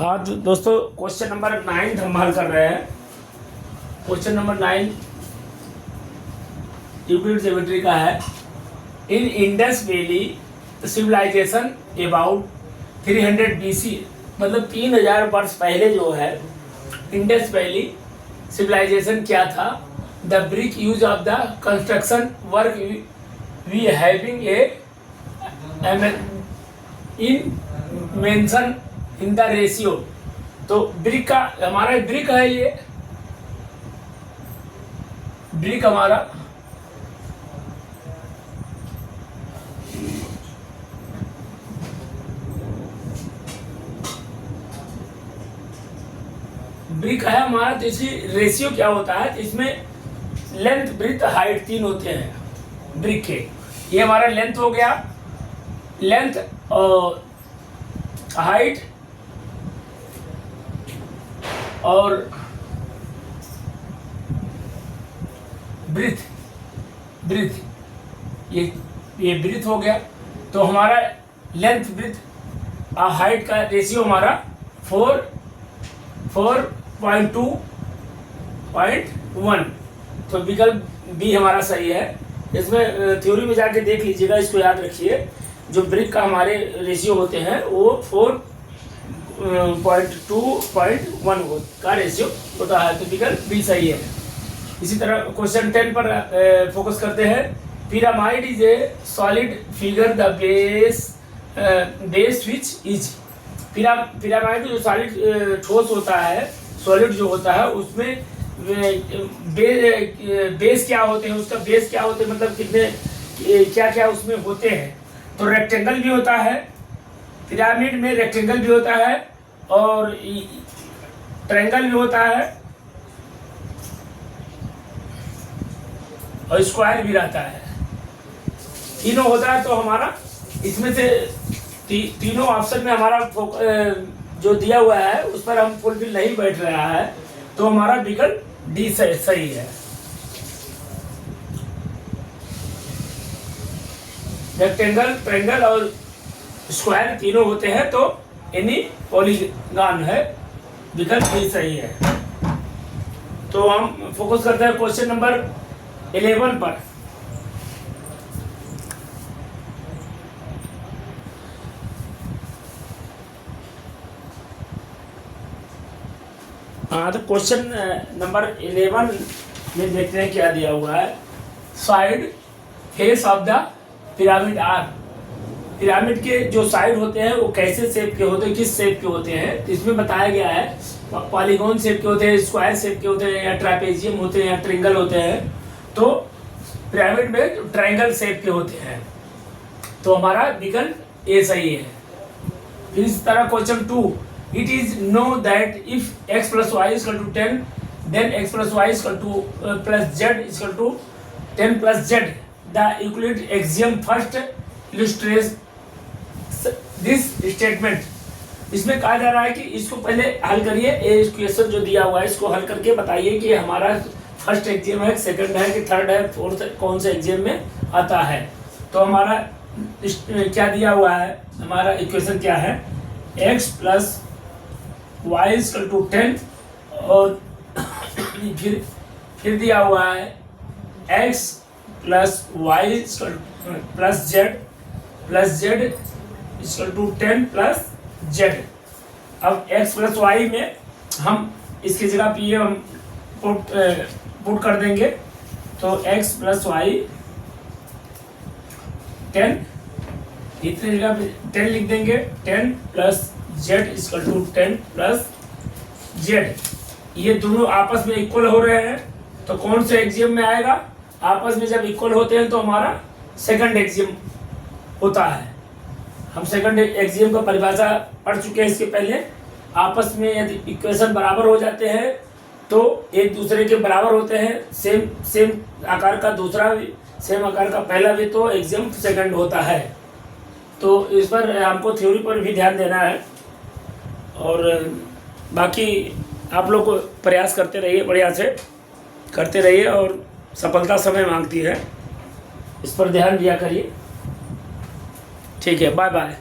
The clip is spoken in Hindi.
हाँ तो दोस्तों क्वेश्चन नंबर 9 हम हल कर रहे हैं। क्वेश्चन नंबर 9 यूक्लिड ज्योमेट्री का है। In Indus valley civilization about 300 BC, मतलब 3000 वर्ष पहले जो है इंडस वैली सिविलाइजेशन क्या था। The brick use of the construction work we having a in mention in the ratio. तो ब्रिक का हमारा ब्रिक है, ये ब्रिक हमारा ब्रिक है हमारा। तो इसकी रेशियो क्या होता है, तो इसमें लेंथ ब्रेड्थ हाइट 3 होते हैं ब्रिक के। ये हमारा लेंथ हो गया, लेंथ और हाइट और ब्रीथ ये ब्रीथ हो गया। तो हमारा लेंथ ब्रीथ और हाइट का रेशियो हमारा 4.2.1। तो विकल्प बी हमारा सही है। इसमें थ्योरी में जाके देख लीजिएगा, इसको याद रखिए। जो ब्रिक का हमारे रेशियो होते हैं वो 4.2.1 का रेशियो होता है। तो विकल्प बी सही है। इसी तरह क्वेश्चन 10 पर फोकस करते हैं। Pyramid is a solid figure the base which is. Pyramid जो सॉलिड ठोस होता है, सॉलिड जो होता है उसमें बेस क्या होते हैं, उसका बेस क्या होते हैं, मतलब कितने क्या क्या उसमें होते हैं। तो रेक्टेंगल भी होता है, पिरामिड में रेक्टेंगल भी होता है और ट्रायंगल भी होता है और स्क्वायर भी रहता है। तीनों होता है। तो हमारा इसमें से तीनों ऑप्शन में हमारा जो दिया हुआ है उस पर हम फुलफिल नहीं बैठ रहा है। तो हमारा विकल्प डी सही है। रेक्टेंगल, ट्रायंगल और स्क्वायर तीनों होते हैं तो एनी पॉलीगॉन है। विकल्प भी सही है। तो हम फोकस करते हैं क्वेश्चन नंबर 11 पर। हाँ तो क्वेश्चन नंबर 11 में देखते हैं क्या दिया हुआ है। Side face of the pyramid are. Pyramid के जो साइड होते हैं वो कैसे शेप के होते हैं, किस शेप के होते हैं। तो इसमें बताया गया है पॉलीगॉन शेप के होते हैं, स्क्वायर शेप के होते हैं, या ट्रापेजियम होते हैं, या ट्रायंगल होते हैं। तो पिरामिड में ट्रायंगल शेप के होते हैं। तो हमारा विकल्प ए सही है। फिर इस तरह question 2, it is know that if x + y = 10 then x + y + z 10 + z। The Euclid axiom first illustrates this statement. इसमें कहा जा रहा है कि इसको पहले हल करिए। ये क्वेश्चन जो दिया हुआ है इसको हल करके बताइए कि हमारा फर्स्ट एग्जाम है, सेकंड है कि थर्ड है, फोर्थ कौन से एग्जाम में आता है। तो हमारा क्या दिया हुआ है, हमारा इक्वेशन क्या है, x + y = 10 और फिर दिया हुआ है x + y + z = 10 + z। अब x + y में हम इसकी जगह पे ये हम पुट कर देंगे। तो x + y 10, इतने जगह पे 10 लिख देंगे। 10 + z = 10 + z। ये दोनों आपस में इक्वल हो रहे हैं। तो कौन से एक्सियम में आएगा, आपस में जब इक्वल होते हैं तो हमारा सेकंड एक्सियम होता है। हम सेकंड एक्सियम का परिभाषा पढ़ चुके हैं इसके पहले। आपस में यदि इक्वेशन बराबर हो जाते हैं तो एक दूसरे के बराबर होते हैं, सेम आकार का दूसरा भी, सेम आकार का पहला भी, तो एक्सियम सेकंड होता है। तो इस पर हमको थ्योरी पर भी ध्यान देना है। और बाकी आप लोग प्रयास करते रहिए, बढ़िया से करते रहिए और सफलता समय मांगती है, इस पर ध्यान दिया करिए। ठीक है, बाय बाय।